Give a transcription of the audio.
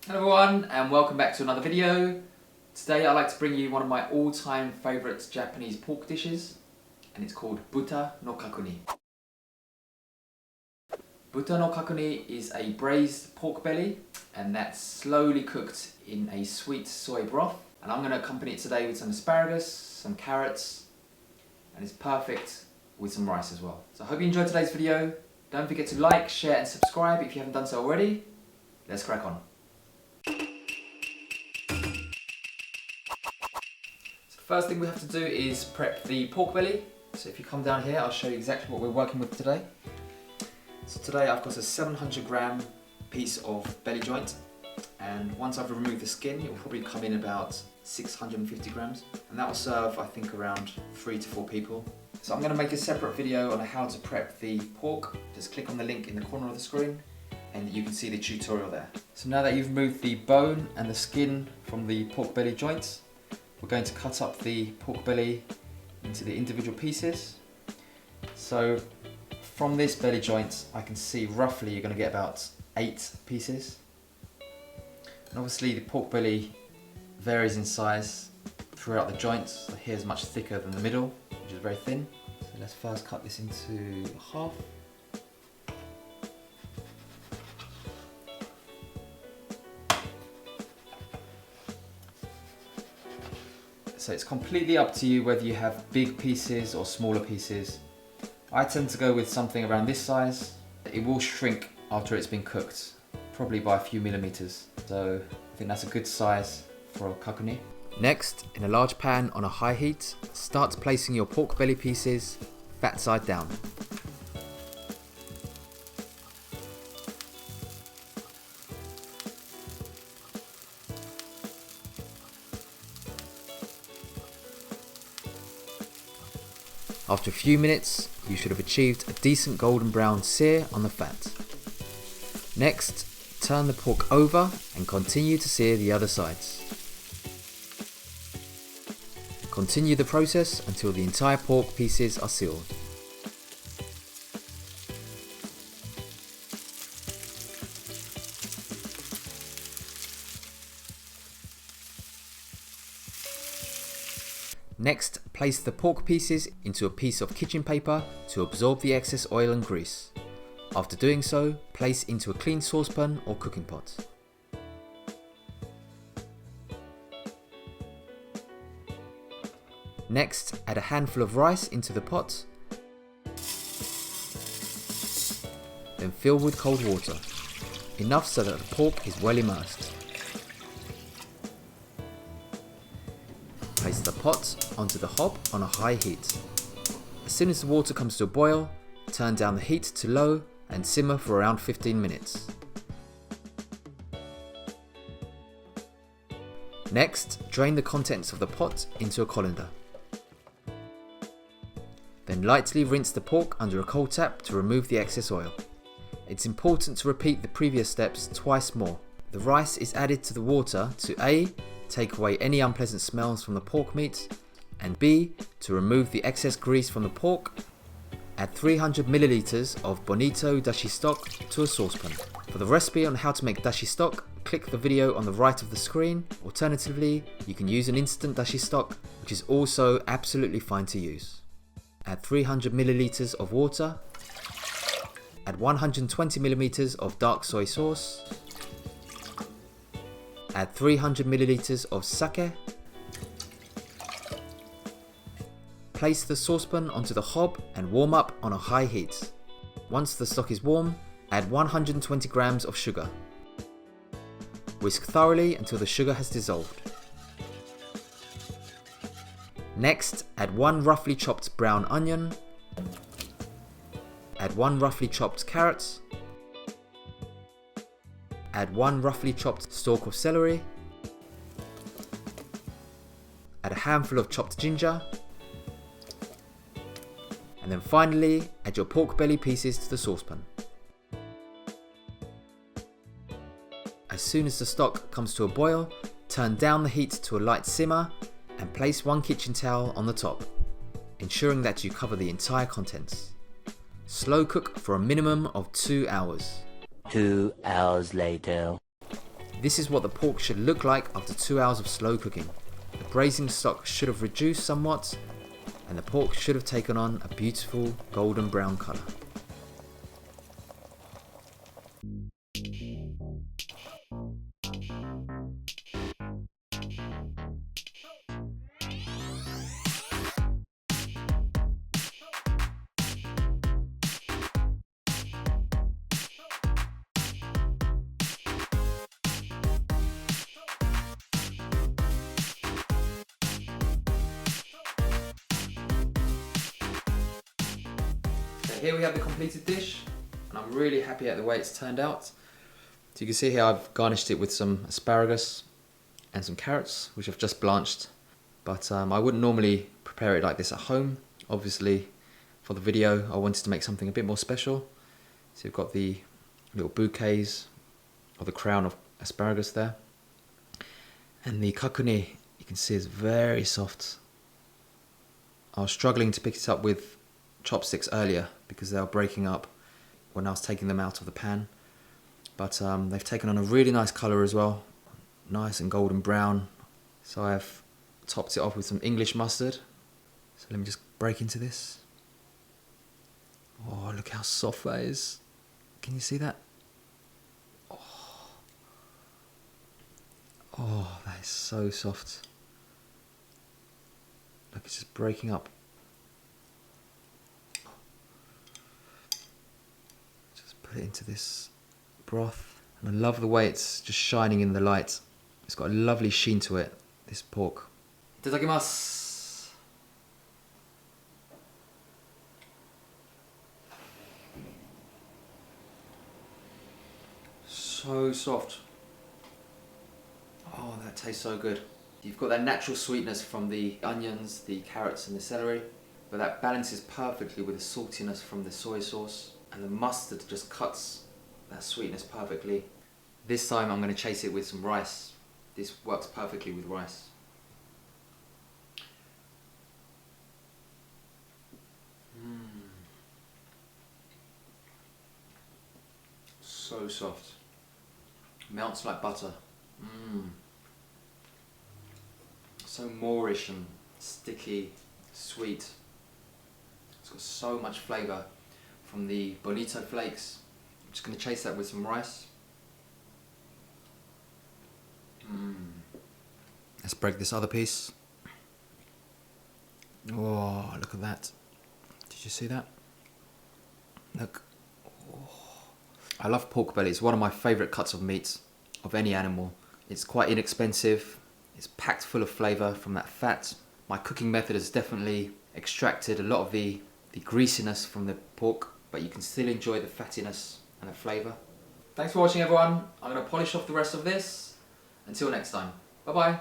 Hello everyone and welcome back to another video. Today I'd like to bring you one of my all-time favourite Japanese pork dishes, and it's called Buta no Kakuni. Buta no Kakuni is a braised pork belly, and that's slowly cooked in a sweet soy broth, and I'm going to accompany it today with some asparagus, some carrots, and it's perfect with some rice as well. So I hope you enjoyed today's video. Don't forget to like, share and subscribe if you haven't done so already. Let's crack on. First thing we have to do is prep the pork belly. So if you come down here, I'll show you exactly what we're working with today. So today I've got a 700 gram piece of belly joint, and once I've removed the skin, it will probably come in about 650 grams, and that will serve, I think, around 3 to 4 people. So I'm going to make a separate video on how to prep the pork. Just click on the link in the corner of the screen and you can see the tutorial there. So now that you've removed the bone and the skin from the pork belly joints, we're going to cut up the pork belly into the individual pieces. So from this belly joint, I can see roughly you're going to get about 8 pieces. And obviously the pork belly varies in size throughout the joints. So here's much thicker than the middle, which is very thin. So let's first cut this into half. So it's completely up to you whether you have big pieces or smaller pieces. I tend to go with something around this size. It will shrink after it's been cooked, probably by a few millimeters. So I think that's a good size for a kakuni. Next, in a large pan on a high heat, start placing your pork belly pieces fat side down. After a few minutes, you should have achieved a decent golden brown sear on the fat. Next, turn the pork over and continue to sear the other sides. Continue the process until the entire pork pieces are sealed. Next, place the pork pieces into a piece of kitchen paper to absorb the excess oil and grease. After doing so, place into a clean saucepan or cooking pot. Next, add a handful of rice into the pot. Then fill with cold water, enough so that the pork is well immersed. Place the pot onto the hob on a high heat. As soon as the water comes to a boil, turn down the heat to low and simmer for around 15 minutes. Next, drain the contents of the pot into a colander. Then lightly rinse the pork under a cold tap to remove the excess oil. It's important to repeat the previous steps twice more. The rice is added to the water to A, take away any unpleasant smells from the pork meat, and B, to remove the excess grease from the pork. Add 300 milliliters of bonito dashi stock to a saucepan. For the recipe on how to make dashi stock, click the video on the right of the screen. Alternatively, you can use an instant dashi stock, which is also absolutely fine to use. Add 300 milliliters of water. Add 120 milliliters of dark soy sauce. Add 300 milliliters of sake. Place the saucepan onto the hob and warm up on a high heat. Once the stock is warm, add 120 grams of sugar. Whisk thoroughly until the sugar has dissolved. Next, add 1 roughly chopped brown onion. Add 1 roughly chopped carrot. Add 1 roughly chopped stalk of celery. Add a handful of chopped ginger. And then finally, add your pork belly pieces to the saucepan. As soon as the stock comes to a boil, turn down the heat to a light simmer and place 1 kitchen towel on the top, ensuring that you cover the entire contents. Slow cook for a minimum of 2 hours. 2 hours later. This is what the pork should look like after 2 hours of slow cooking. The braising stock should have reduced somewhat, and the pork should have taken on a beautiful golden brown colour. So here we have the completed dish, and I'm really happy at the way it's turned out. So you can see here I've garnished it with some asparagus and some carrots, which I've just blanched. But I wouldn't normally prepare it like this at home. Obviously, for the video, I wanted to make something a bit more special. So you've got the little bouquets or the crown of asparagus there. And the kakuni, you can see, is very soft. I was struggling to pick it up with chopsticks earlier because they were breaking up when I was taking them out of the pan. But they've taken on a really nice colour as well. Nice and golden brown. So I've topped it off with some English mustard. So let me just break into this. Oh, look how soft that is. Can you see that? Oh, that is so soft. Look, it's just breaking up. Just put it into this broth. And I love the way it's just shining in the light. It's got a lovely sheen to it, this pork. Itadakimasu. So soft. Oh, that tastes so good. You've got that natural sweetness from the onions, the carrots and the celery, but that balances perfectly with the saltiness from the soy sauce, and the mustard just cuts that sweetness perfectly. This time I'm going to chase it with some rice. This works perfectly with rice. So soft. Melts like butter. So moreish and sticky, sweet. It's got so much flavour from the bonito flakes. I'm just going to chase that with some rice. Let's break this other piece. Oh, look at that. Did you see that? Look. Oh. I love pork belly. It's one of my favourite cuts of meat of any animal. It's quite inexpensive. It's packed full of flavour from that fat. My cooking method has definitely extracted a lot of the greasiness from the pork, but you can still enjoy the fattiness and the flavour. Thanks for watching, everyone. I'm going to polish off the rest of this. Until next time. Bye bye.